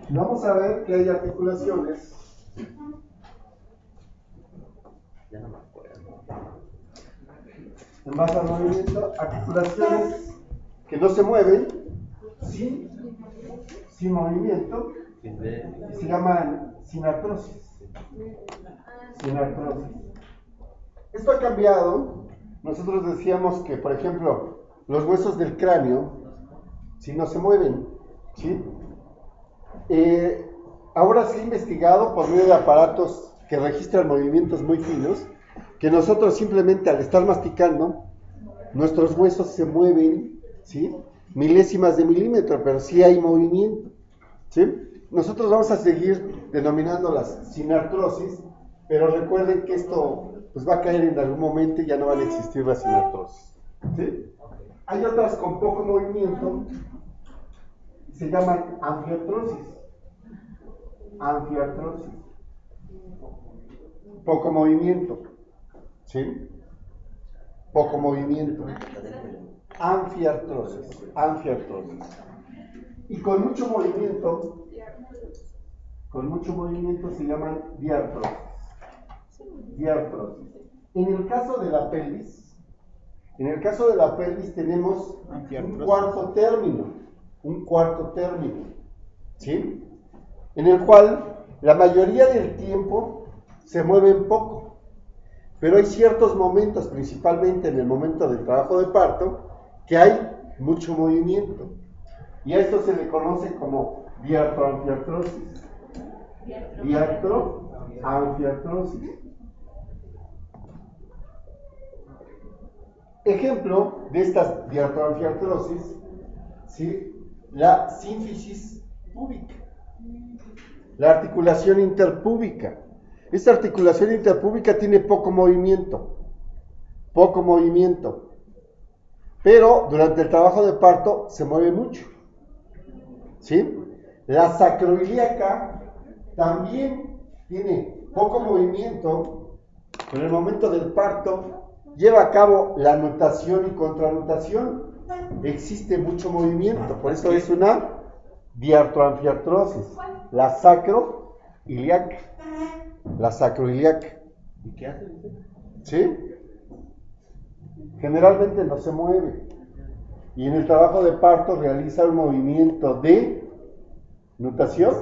Vamos a ver que hay articulaciones. Ya no me acuerdo. En base al movimiento, articulaciones que no se mueven sin movimiento, se llaman sinartrosis. Sinartrosis. Esto ha cambiado. Nosotros decíamos que, por ejemplo, los huesos del cráneo, si no se mueven, ¿sí? Ahora se ha investigado por medio de aparatos que registran movimientos muy finos, que nosotros simplemente al estar masticando, nuestros huesos se mueven, ¿sí? Milésimas de milímetro, pero sí hay movimiento, ¿sí? Nosotros vamos a seguir denominándolas sinartrosis, pero recuerden que esto pues, va a caer en algún momento y ya no van a existir las sinartrosis, ¿sí? Hay otras con poco movimiento, se llaman anfiartrosis. Anfiartrosis. Poco movimiento, ¿sí? Poco movimiento. Anfiartrosis. Anfiartrosis. Y con mucho movimiento se llaman diartrosis. Diartrosis. En el caso de la pelvis, tenemos un cuarto término, ¿sí? En el cual la mayoría del tiempo se mueven poco, pero hay ciertos momentos, principalmente en el momento del trabajo de parto, que hay mucho movimiento, y a esto se le conoce como diartroanfiartrosis. Diartroanfiartrosis. Ejemplo de estas diartroanfiartrosis, ¿sí? La sínfisis púbica, la articulación interpúbica. Esta articulación interpúbica tiene poco movimiento, pero durante el trabajo de parto se mueve mucho, ¿sí? La sacroiliaca también tiene poco movimiento, pero en el momento del parto lleva a cabo la nutación y contranutación. Existe mucho movimiento, por eso es una diartroanfiartrosis. La sacroiliaca. La sacroiliaca. ¿Y qué hace? ¿Sí? Generalmente no se mueve. Y en el trabajo de parto realiza un movimiento de nutación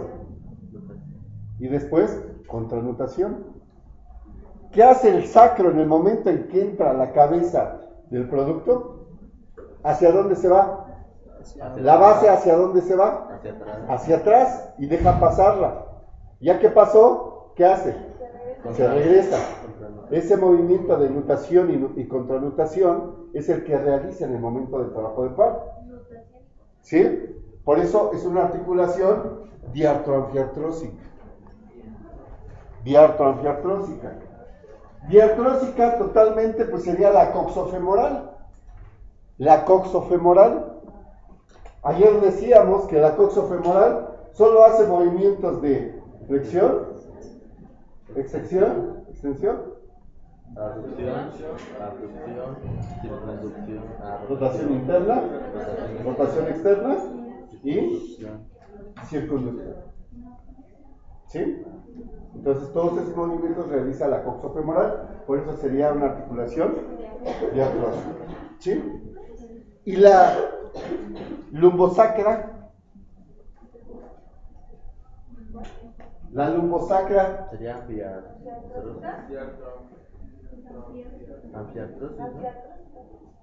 y después contranutación. ¿Qué hace el sacro en el momento en que entra a la cabeza del producto? ¿Hacia dónde se va? La base, ¿hacia dónde se va? Hacia atrás y deja pasarla. ¿Ya que pasó? ¿Qué hace? Se regresa. Ese movimiento de nutación y contranutación es el que realiza en el momento del trabajo de parto. ¿Sí? Por eso es una articulación diartroanfiartrósica. Diartroanfiartrósica. Diartrósica totalmente pues sería la coxofemoral. La coxofemoral. Ayer decíamos que la coxofemoral solo hace movimientos de flexión, extensión, Abducción, circunducción, rotación interna, rotación externa y circunducción. ¿Sí? Entonces todos esos movimientos realiza la coxofemoral, por eso sería una articulación diartrósica. ¿Sí? Y la lumbosacra. La lumbosacra sería anfiartrosis, ¿no?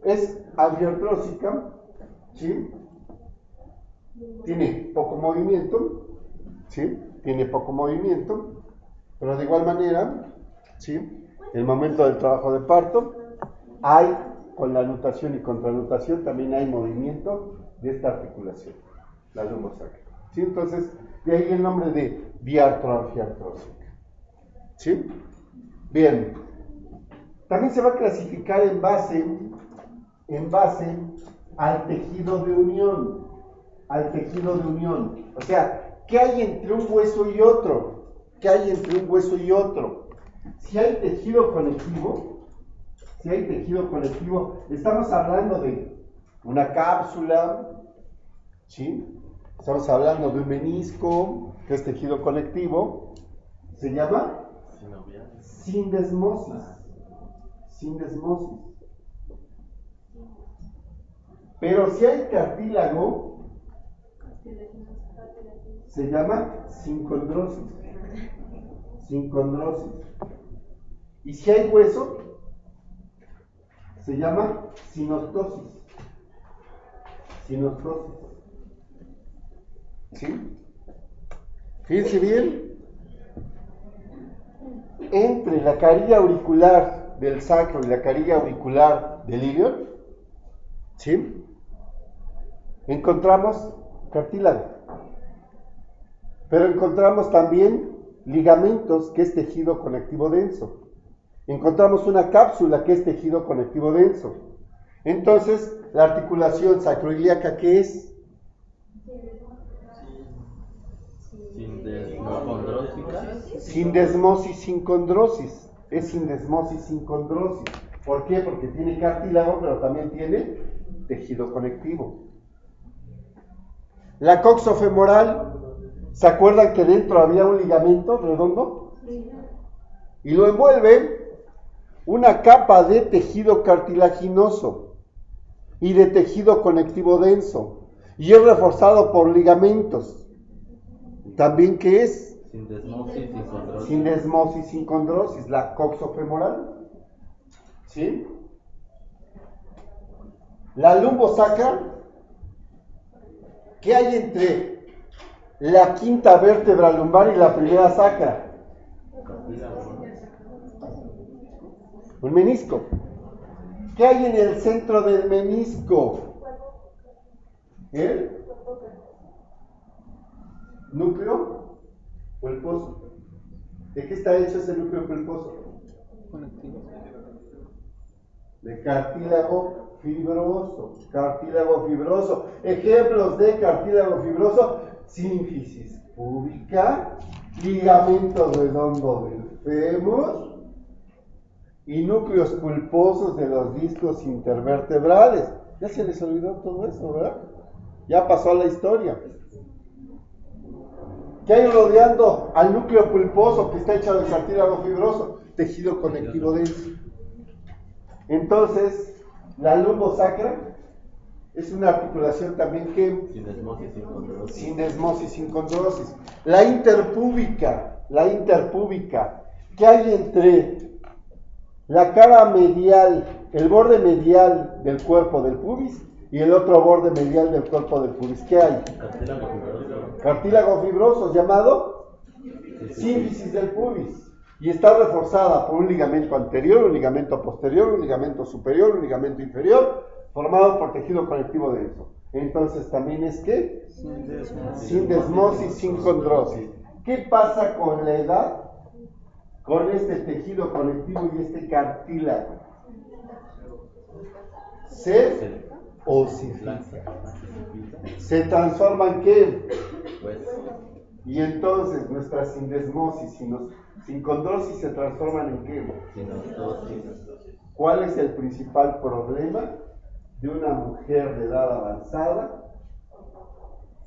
Es anfiartrósica, ¿sí? Tiene poco movimiento, ¿sí? Tiene poco movimiento, pero de igual manera, ¿sí? En el momento del trabajo de parto, hay, con la nutación y contranutación, también hay movimiento de esta articulación, la lumbosacra, ¿sí? Entonces, de ahí el nombre de diartroanfiartrósica, ¿sí? Bien, también se va a clasificar en base al tejido de unión, o sea, ¿qué hay entre un hueso y otro? Si hay tejido conectivo, estamos hablando de una cápsula, ¿sí? Estamos hablando de un menisco, que es tejido conectivo. Se llama sindesmosis. Sindesmosis. Pero si hay cartílago, se llama sincondrosis. Sincondrosis. Y si hay hueso, se llama sinostosis. Sinostosis. ¿Sí? Fíjense bien. Entre la carilla auricular del sacro y la carilla auricular del ilion, ¿sí?, encontramos cartílago. Pero encontramos también ligamentos, que es tejido conectivo denso. Encontramos una cápsula, que es tejido conectivo denso. Entonces, la articulación sacroiliaca, ¿qué es? Sindesmosis sincondrosis. Es sindesmosis sincondrosis. ¿Por qué? Porque tiene cartílago, pero también tiene tejido conectivo. La coxofemoral, ¿se acuerdan que dentro había un ligamento redondo? Y lo envuelve una capa de tejido cartilaginoso y de tejido conectivo denso, y es reforzado por ligamentos. ¿También qué es? Sindesmosis sincondrosis, la coxofemoral. ¿Sí? La lumbosacra, ¿qué hay entre la quinta vértebra lumbar y la primera sacra? Un menisco. ¿Qué hay en el centro del menisco? ¿El núcleo pulposo? ¿De qué está hecho ese núcleo pulposo? De cartílago fibroso. Cartílago fibroso. Ejemplos de cartílago fibroso: sínfisis púbica, ligamento redondo del fémur y núcleos pulposos de los discos intervertebrales. Ya se les olvidó todo eso, ¿verdad? Ya pasó a la historia. ¿Qué hay rodeando al núcleo pulposo, que está hecho de cartílago fibroso? Tejido conectivo denso. Entonces, la lumbosacra es una articulación también que... Sindesmosis sincondrosis. La interpúbica. ¿Qué hay entre la cara medial, el borde medial del cuerpo del pubis, y el otro borde medial del cuerpo del pubis? ¿Qué hay? Cartílago fibroso, llamado sínfisis del pubis. Y está reforzada por un ligamento anterior, un ligamento posterior, un ligamento superior, un ligamento inferior, formado por tejido conectivo denso. Entonces también es ¿qué? Sindesmosis sincondrosis. ¿Qué pasa con la edad? Con este tejido conectivo y este cartílago. Se osifica. ¿Se transforma en qué? Y entonces nuestra sindesmosis y sincondrosis se transforman en qué? ¿Cuál es el principal problema de una mujer de edad avanzada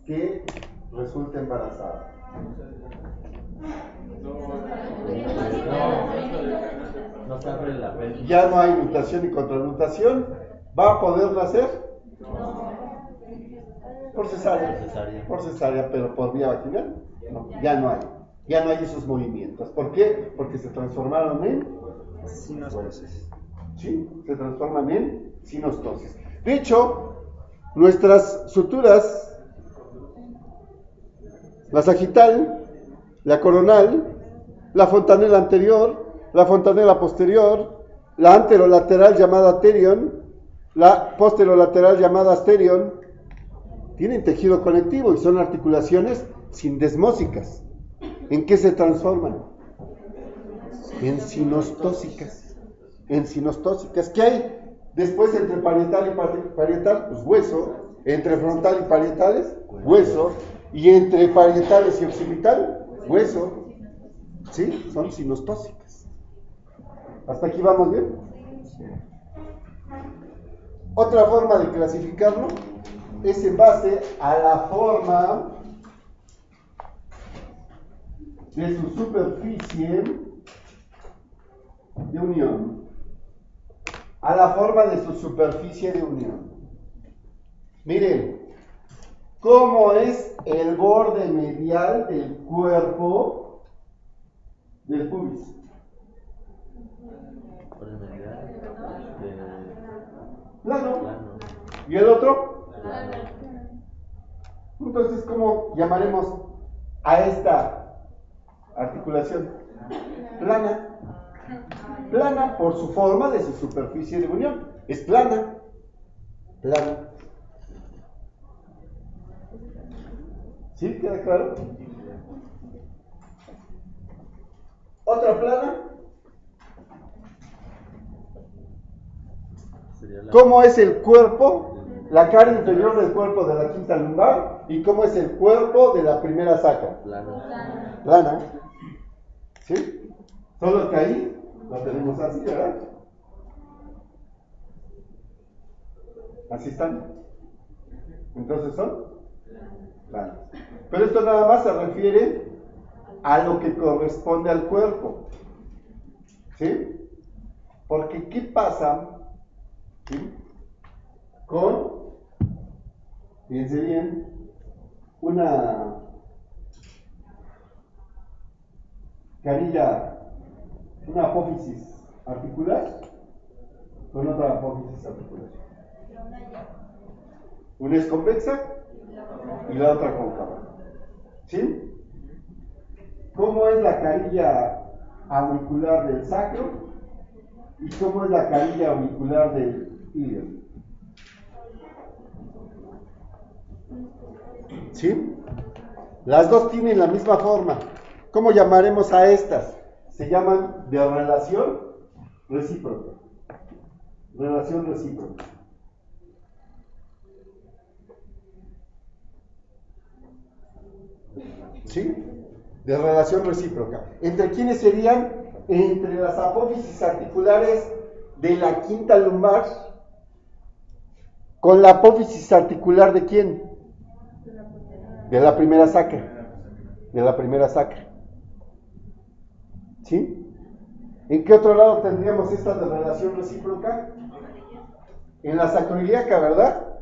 que resulta embarazada? Ya no hay mutación y contramutación. ¿Va a poder nacer? Por cesárea, pero por vía vaginal, no, ya no hay esos movimientos. ¿Por qué? Porque se transformaron en sinostosis. Sí, se transforman en sinostosis. De hecho, nuestras suturas, la sagital, la coronal, la fontanela anterior, la fontanela posterior, la anterolateral llamada terion, la posterolateral llamada asterion, tienen tejido conectivo y son articulaciones sindesmósicas. ¿En qué se transforman? En sinostósicas. ¿Qué hay después entre parietal y parietal? Pues hueso. Entre frontal y parietales, hueso. Y entre parietales y occipital, hueso. ¿Sí? Son sinostósicas. ¿Hasta aquí vamos bien? Otra forma de clasificarlo es en base a la forma de su superficie de unión. A la forma de su superficie de unión. Miren, ¿cómo es el borde medial del cuerpo del pubis? Por el medial, Plano. plano. ¿Y el otro? Entonces, ¿cómo llamaremos a esta articulación? Plana. Plana por su forma de su superficie de unión. Es plana. Plana. ¿Sí? ¿Queda claro? ¿Otra plana? Sería la ¿Cómo es el cuerpo? La cara inferior del cuerpo de la quinta lumbar. ¿Y cómo es el cuerpo de la primera sacra? plana. Plana. ¿Sí? Solo que ahí lo tenemos así, ¿verdad? Así están. Entonces son planas. Pero esto nada más se refiere a lo que corresponde al cuerpo. ¿Sí? Porque ¿qué pasa? ¿Sí? Con, fíjense bien, una carilla, una apófisis articular con otra apófisis articular. Una es convexa y la otra cóncava. ¿Sí? ¿Cómo es la carilla auricular del sacro? ¿Y cómo es la carilla auricular del ilio? ¿Sí? Las dos tienen la misma forma. ¿Cómo llamaremos a estas? Se llaman de relación recíproca. Relación recíproca. ¿Sí? De relación recíproca. ¿Entre quiénes serían? Entre las apófisis articulares de la quinta lumbar con la apófisis articular de quién? De la primera sacra. De la primera sacra. ¿Sí? ¿En qué otro lado tendríamos esta de relación recíproca? En la sacroiliaca, ¿verdad?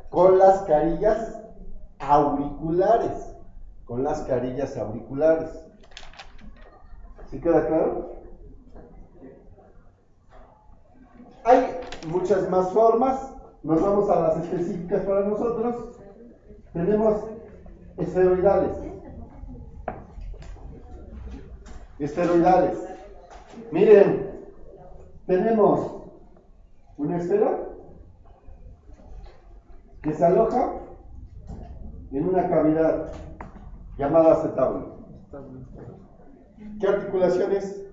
Con las carillas auriculares. Con las carillas auriculares. ¿Sí queda claro? Hay muchas más formas. Nos vamos a las específicas para nosotros. Tenemos esferoidales. Esferoidales. Miren, tenemos una esfera que se aloja en una cavidad llamada acetábulo. ¿Qué articulación es?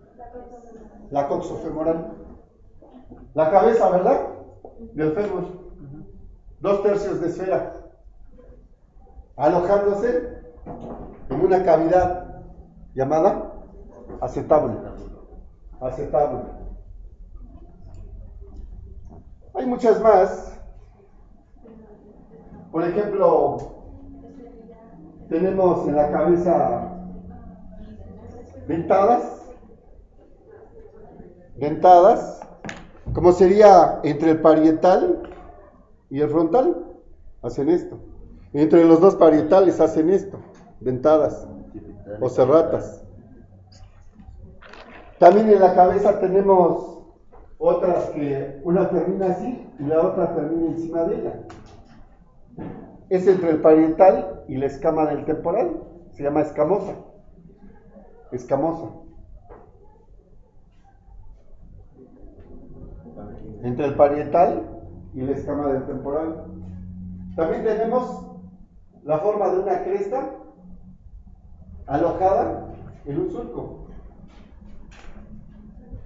La coxofemoral. La cabeza, ¿verdad? Del fémur. 2/3 de esfera. Alojándose en una cavidad llamada acetábulo. Acetábulo. Hay muchas más. Por ejemplo, tenemos en la cabeza dentadas, como sería entre el parietal y el frontal, hacen esto. Entre los dos parietales hacen esto, dentadas o serratas. También en la cabeza tenemos otras que una termina así y la otra termina encima de ella. Es entre el parietal y la escama del temporal, se llama escamosa. Escamosa. Entre el parietal y la escama del temporal. También tenemos la forma de una cresta alojada en un surco.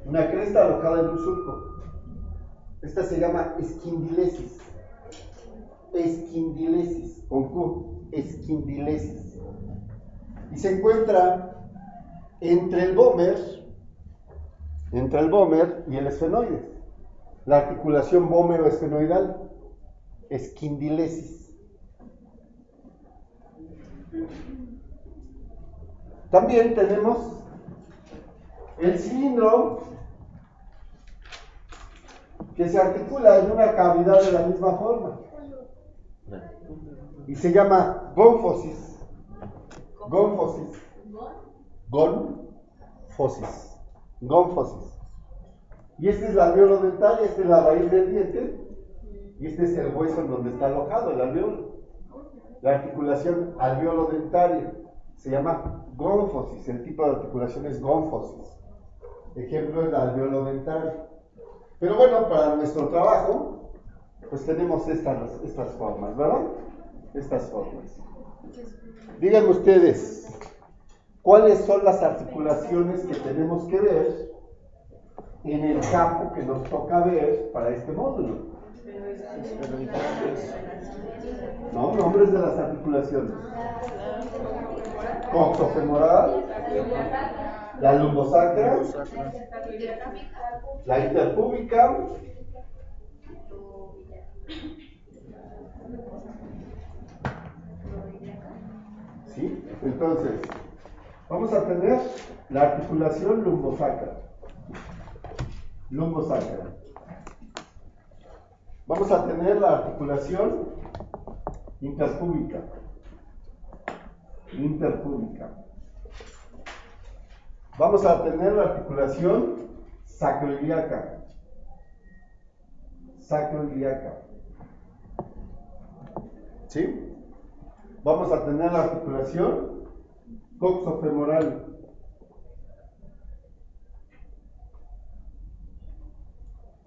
Una cresta alojada en un surco. Esta se llama esquindilesis. Esquindilesis, con Q. Esquindilesis. Y se encuentra entre el vómer y el esfenoides. La articulación vómero-esfenoidal. Esquindilesis. También tenemos el cilindro que se articula en una cavidad de la misma forma y se llama gónfosis. Gónfosis. Gónfosis. Gónfosis. Y este es el alveolo dental, esta es la raíz del diente y este es el hueso en donde está alojado el alveolo. La articulación alveolo-dentaria se llama gónfosis, el tipo de articulación es gónfosis. Ejemplo es el alveolo dentario. Pero bueno, para nuestro trabajo, pues tenemos estas formas, ¿verdad? Estas formas. Díganme ustedes, ¿cuáles son las articulaciones que tenemos que ver en el campo que nos toca ver para este módulo? No, nombres de las articulaciones. Coxofemoral, la lumbosacra, la interpúbica, ¿sí? Entonces, vamos a tener la articulación lumbosacra. Lumbosacra. Vamos a tener la articulación interpúbica. Interpúbica. Vamos a tener la articulación sacroiliaca. Sacroiliaca. ¿Sí? Vamos a tener la articulación coxofemoral.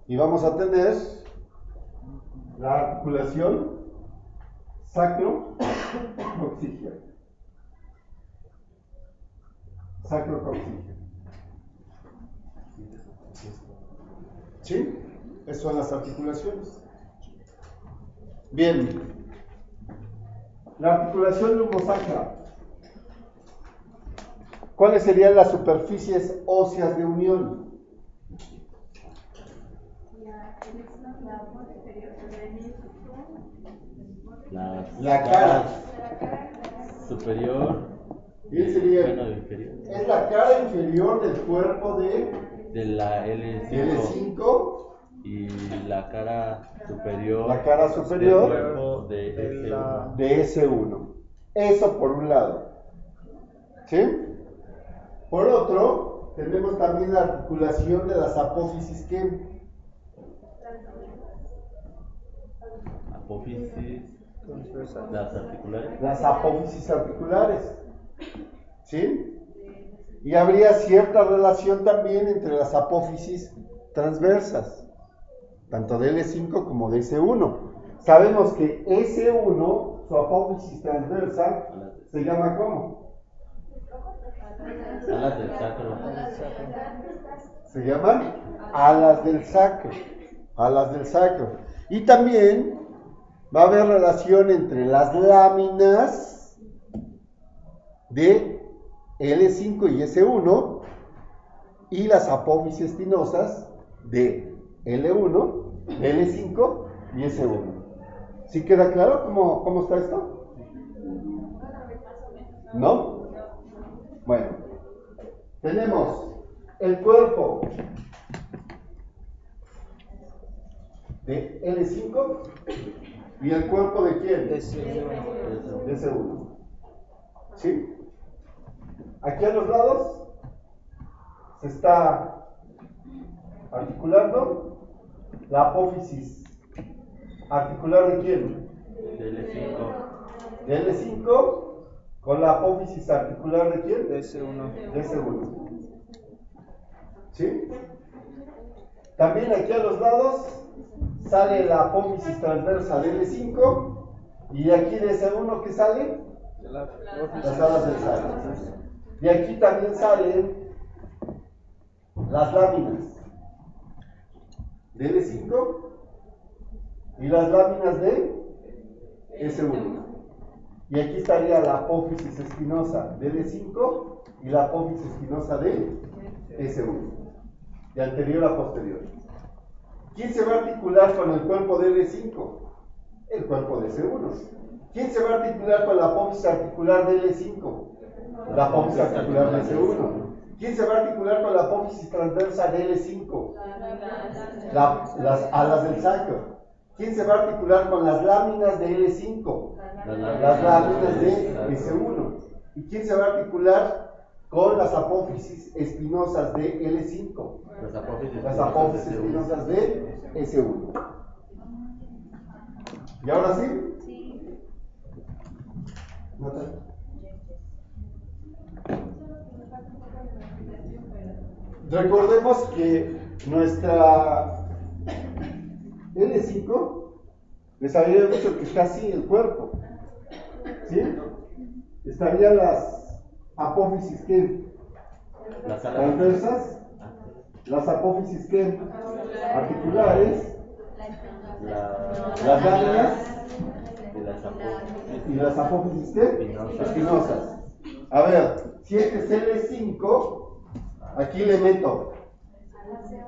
Y vamos a tener la articulación sacrocoxígea. Sacrocoxígea. ¿Sí? Esas son las articulaciones. Bien. La articulación lumbosacra. ¿Cuáles serían las superficies óseas de unión? La cara superior. ¿Qué sería? Bueno, inferior. Es la cara inferior del cuerpo De la L5. L5 Y la cara superior. La cara superior del cuerpo de S1. de S1. Eso por un lado. ¿Sí? Por otro, tenemos también la articulación de las apófisis que Apófisis. Las articulares. las apófisis articulares. ¿Sí? Y habría cierta relación también entre las apófisis transversas, tanto de L5 como de S1. Sabemos que S1, su apófisis transversa, se llama ¿cómo? Alas del sacro. Se llaman alas del sacro. Alas del sacro. Y también va a haber relación entre las láminas de L5 y S1 y las apófisis espinosas de L1, L5 y S1. ¿Sí queda claro cómo está esto? ¿No? Bueno, tenemos el cuerpo de L5 y el cuerpo de quién? De S1. ¿Sí? Aquí a los lados se está articulando la apófisis articular de quién? De L5. De L5 con la apófisis articular de quién? De S1. De S1. ¿Sí? También aquí a los lados sale la apófisis transversa de L5 y aquí de S1 ¿qué sale? Las alas del sacro. Y aquí también salen las láminas de L5 y las láminas de S1. Y aquí estaría la apófisis espinosa de L5 y la apófisis espinosa de S1, de anterior a posterior. ¿Quién se va a articular con el cuerpo de L5? El cuerpo de S1. ¿Quién se va a articular con la apófisis articular de L5? La apófisis articular de S1. ¿Quién se va a articular con la apófisis transversa de L5? Las alas del sacro. ¿Quién se va a articular con las láminas de L5? Las láminas de S1. ¿Y quién se va a articular con las apófisis espinosas de L5? Las apófisis espinosas de S1. ¿Y ahora sí? Sí. Recordemos que nuestra L5 les había dicho que está así el cuerpo. ¿Sí? Estarían las apófisis que transversas, las apófisis que articulares, las láminas y las apófisis que espinosas. A ver, si este es L5, aquí le meto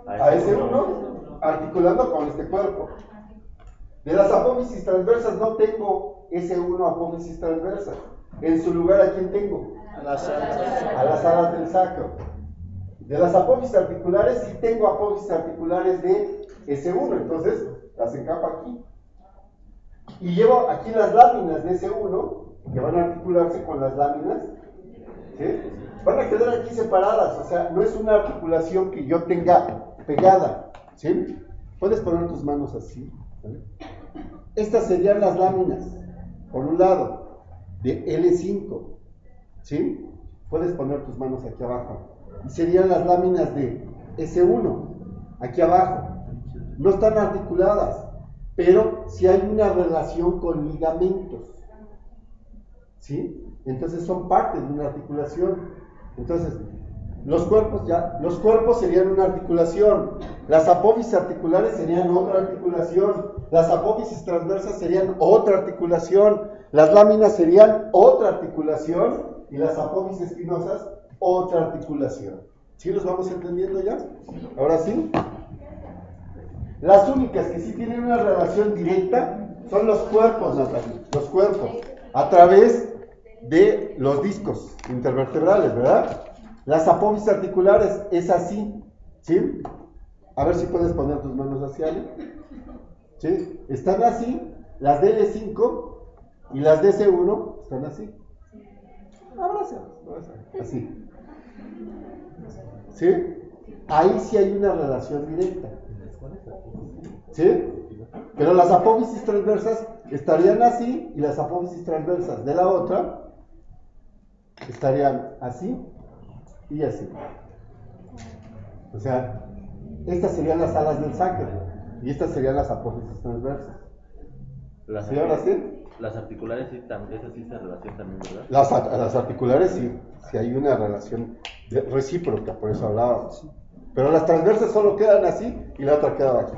a S1 articulando con este cuerpo. De las apófisis transversas no tengo S1 apófisis transversas. En su lugar, ¿a quién tengo? A las alas del sacro. De las apófisis articulares sí tengo apófisis articulares de S1, entonces las encajo aquí. Y llevo aquí las láminas de S1 que van a articularse con las láminas, ¿sí? Van a quedar aquí separadas, o sea, no es una articulación que yo tenga pegada, ¿sí? Puedes poner tus manos así, ¿vale? Estas serían las láminas, por un lado, de L5, ¿sí? Puedes poner tus manos aquí abajo. Y serían las láminas de S1, aquí abajo. No están articuladas, pero sí hay una relación con ligamentos, ¿sí? Entonces son parte de una articulación. Entonces, los cuerpos serían una articulación, las apófisis articulares serían otra articulación, las apófisis transversas serían otra articulación, las láminas serían otra articulación y las apófisis espinosas otra articulación. ¿Sí los vamos entendiendo ya? Ahora sí. Las únicas que sí tienen una relación directa son los cuerpos, Natalia, los cuerpos, a través de los discos intervertebrales, ¿verdad? Las apófisis articulares es así, ¿sí? A ver si puedes poner tus manos hacia él, ¿sí? Están así, las de L5 y las de S1 están así. Abrázalas, así. ¿Sí? Ahí sí hay una relación directa. ¿Sí? Pero las apófisis transversas estarían así y las apófisis transversas de la otra estarían así y así. O sea, estas serían las alas del sacro y estas serían las apófisis transversas. ¿Sí, ahora sí? Las articulares sí, esas sí se relacionan también, ¿verdad? Las articulares sí hay una relación recíproca, por eso hablábamos. Pero las transversas solo quedan así y la otra queda aquí.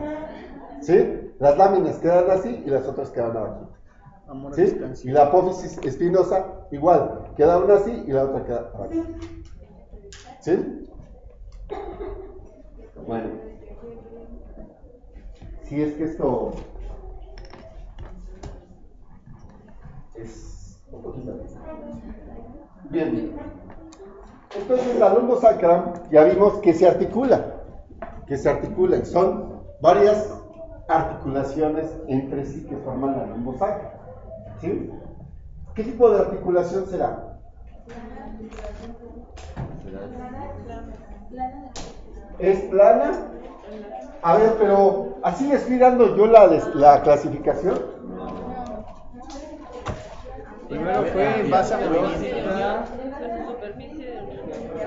¿Sí? Las láminas quedan así y las otras quedan aquí. ¿Sí? Y la apófisis espinosa igual, queda una así y la otra queda aquí. ¿Sí? Bueno. Si es que esto es un poquito. Bien. Entonces, la lumbo sacra ya vimos que se articula. Y son varias articulaciones entre sí que forman la lumbo sacra. ¿Sí? ¿Qué tipo de articulación será? ¿Es plana? A ver, pero ¿así le estoy dando yo la clasificación? Primero fue base movimiento.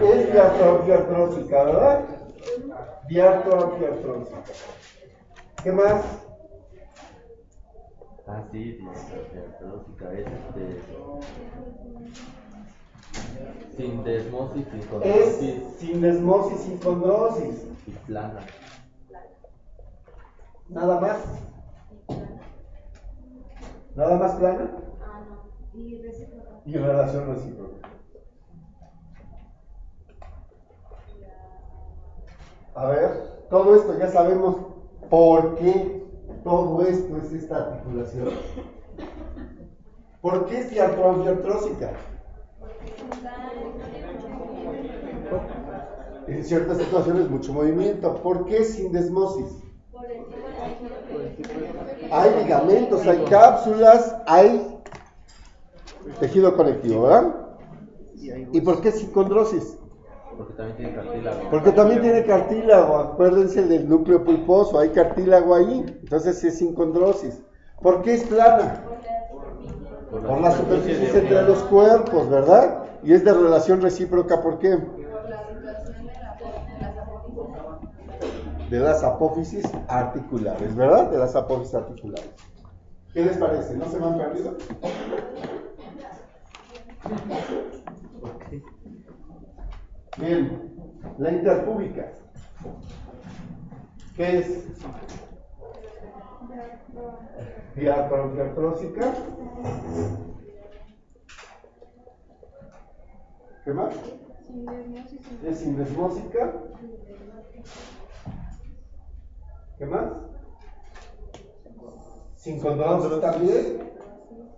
Es diartroamfiartrósica, ¿verdad? Diartroamfiartrósica. ¿Qué más? Ah, sí, diartrósica es sin desmosis, sin condrosis. Es sin desmosis, sin condrosis. Y plana. Nada más. Nada más plana. Y recíproca. Y relación recíproca. A ver, todo esto ya sabemos por qué todo esto es esta articulación. ¿Por qué es diartrósica? En ciertas situaciones mucho movimiento. ¿Por qué sin desmosis? Hay ligamentos, hay cápsulas, hay tejido conectivo, ¿verdad? ¿Y por qué sin condrosis? Porque también tiene cartílago. Porque también tiene cartílago. Acuérdense del núcleo pulposo, hay cartílago ahí. Entonces es sin condrosis. ¿Por qué es plana? Por la superficie entre los cuerpos, ¿verdad? Y es de relación recíproca, ¿por qué? De las apófisis articulares, ¿verdad? De las apófisis articulares. ¿Qué les parece? ¿No se me han perdido? Bien, la interpúbica. ¿Qué es? Diartrósica. ¿Qué más? Es sindesmósica. ¿Qué más? Sin condrosis también.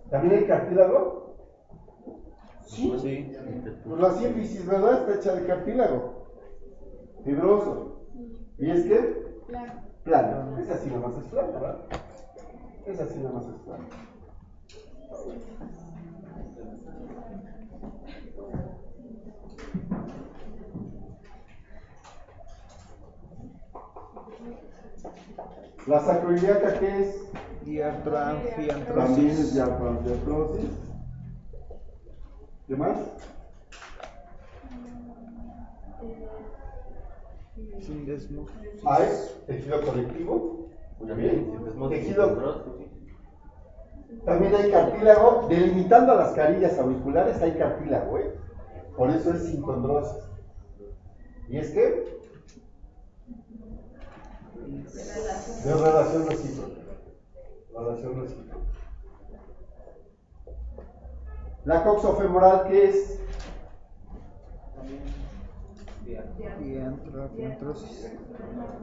¿También hay cartílago? Sí. Pues la sínfisis, ¿verdad? Está hecha de cartílago. Fibroso. ¿Y es que? Plano. Es así nomás es plano, ¿verdad? Es así nomás es plano. La sacroiliaca, ¿qué es? También es diartrosis. ¿Qué más? Hay tejido conectivo. Muy bien. Tejido. También hay cartílago. Delimitando las carillas auriculares hay cartílago, ¿eh? Por eso es sin condrosis. ¿Y es que? De relación recíproca. Relación recíproca. La coxofemoral, ¿qué es?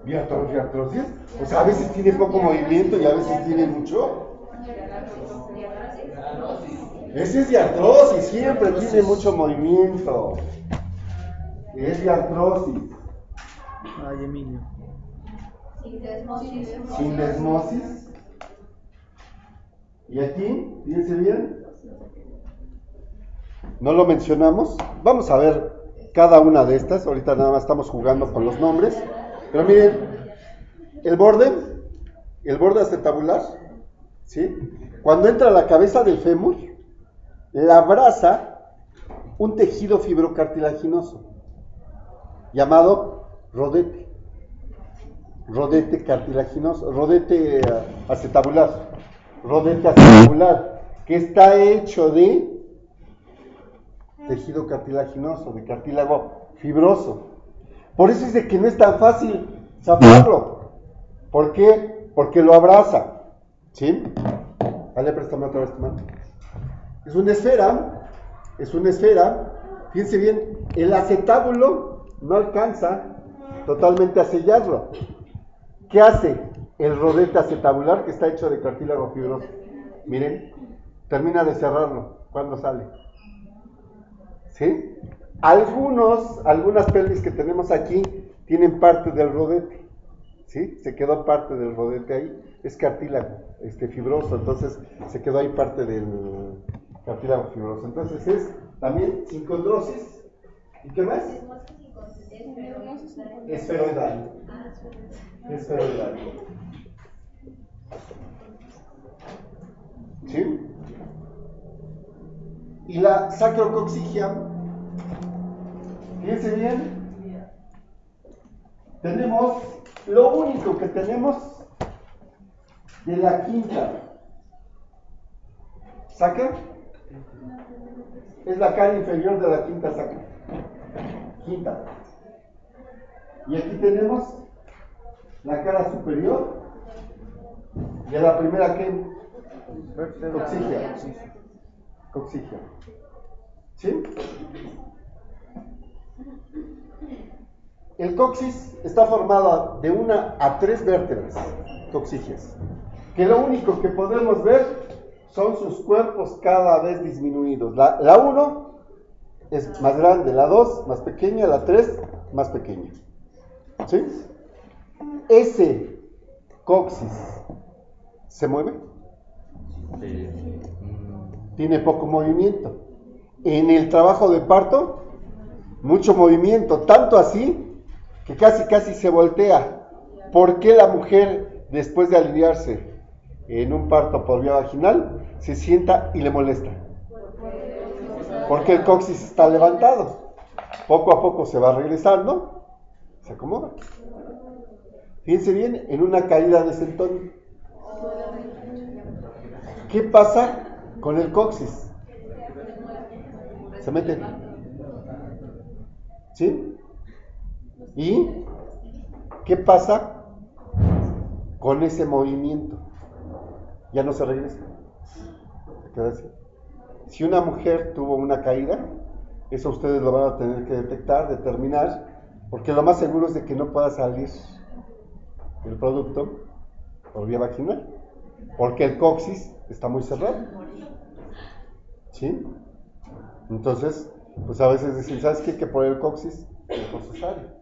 Diartrosis. O sea, a veces tiene poco movimiento y a veces tiene mucho. Ese es diartrosis, siempre tiene mucho movimiento. Es diartrosis. Ay, Emilio. Sin desmosis. Y aquí, fíjense bien. No lo mencionamos. Vamos a ver cada una de estas. Ahorita nada más estamos jugando con los nombres. Pero miren, el borde acetabular, ¿sí? Cuando entra a la cabeza del fémur, la abraza un tejido fibrocartilaginoso llamado rodete. Rodete cartilaginoso, rodete acetabular, que está hecho de tejido cartilaginoso, de cartílago fibroso. Por eso es de que no es tan fácil zafarlo. ¿Por qué? Porque lo abraza. ¿Sí? Dale, préstame otra vez tu mano. Es una esfera. Fíjense bien, el acetábulo no alcanza totalmente a sellarlo. ¿Qué hace el rodete acetabular que está hecho de cartílago fibroso? Miren, termina de cerrarlo. ¿Cuándo sale? ¿Sí? Algunas pelvis que tenemos aquí tienen parte del rodete. ¿Sí? Se quedó parte del rodete ahí. Es cartílago fibroso, entonces se quedó ahí parte del cartílago fibroso. Entonces es también sin condrosis. ¿Y qué más? Esferoidal. ¿Sí? Y la sacrocoxigia, fíjense bien, tenemos, lo único que tenemos de la quinta sacra es la cara inferior de la quinta sacra. Quinta. Y aquí tenemos la cara superior de la primera que coxigia. ¿Sí? El coxis está formado de 1 a 3 vértebras coxigias, que lo único que podemos ver son sus cuerpos cada vez disminuidos. La 1 es más grande, la 2 más pequeña, la 3 más pequeña. ¿Sí? Ese coxis se mueve, Sí. tiene poco movimiento. En el trabajo de parto, mucho movimiento, tanto así que casi se voltea. ¿Por qué la mujer, después de aliviarse en un parto por vía vaginal, se sienta y le molesta? Porque el coxis está levantado. Poco a poco se va regresando, se acomoda. Fíjense bien, en una caída de sentón. ¿Qué pasa con el coxis? Se mete. ¿Sí? ¿Y qué pasa con ese movimiento? Ya no se regresa. Se queda así. Si una mujer tuvo una caída, eso ustedes lo van a tener que detectar, determinar, porque lo más seguro es de que no pueda salir el producto por vía vaginal, porque el coxis está muy cerrado. ¿Sí? Entonces, pues a veces dicen, ¿sabes qué? Que por el coxis mejor cesárea.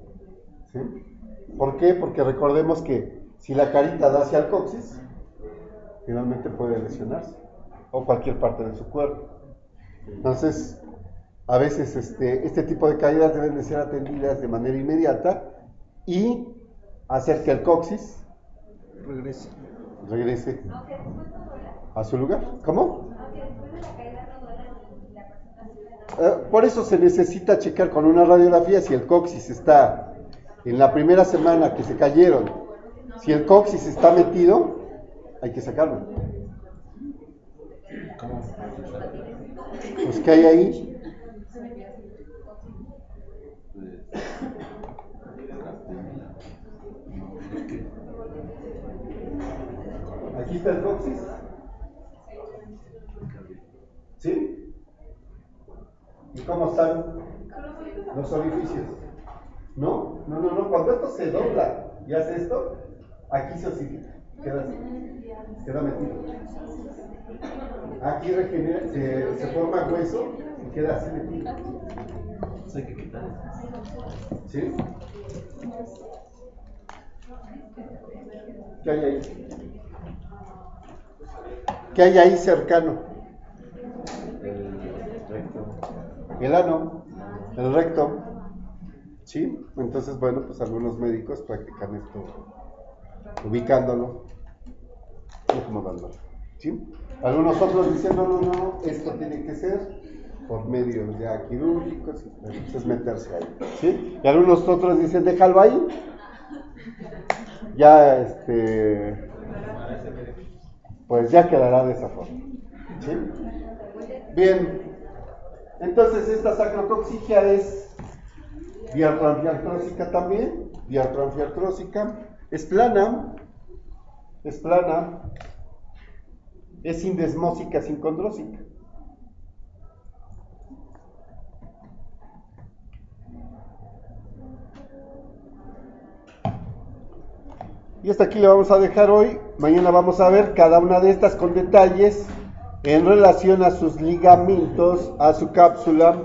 ¿Sí? ¿Por qué? Porque recordemos que si la carita da hacia el coxis, finalmente puede lesionarse, o cualquier parte de su cuerpo. Entonces, a veces este tipo de caídas deben de ser atendidas de manera inmediata y hacer que el coxis regrese a su lugar. ¿Cómo? Por eso se necesita checar con una radiografía si el coxis está en la primera semana que se cayeron. Si el coxis está metido, hay que sacarlo. Pues ¿qué hay ahí? Aquí está el coxis. ¿Sí? ¿Y cómo están los orificios? No. Cuando esto se dobla y hace esto, aquí se osifica. Queda metido. Aquí regenera, se forma hueso y queda así metido. Eso hay que quitar. ¿Sí? ¿Qué hay ahí? ¿Qué hay ahí cercano? El recto. El ano, el recto. ¿Sí? Entonces, bueno, pues algunos médicos practican esto, ubicándolo y acomodándolo. ¿Sí? Algunos otros dicen, no, esto tiene que ser por medios ya quirúrgicos, entonces meterse ahí. ¿Sí? Y algunos otros dicen, déjalo ahí. Ya, pues ya quedará de esa forma. ¿Sí? Bien. Entonces esta sacrocoxigia es diafranfiartrósica también, diafranfiartrósica, es plana, es sindesmósica, sincondrósica. Y hasta aquí le vamos a dejar hoy. Mañana vamos a ver cada una de estas con detalles en relación a sus ligamentos, a su cápsula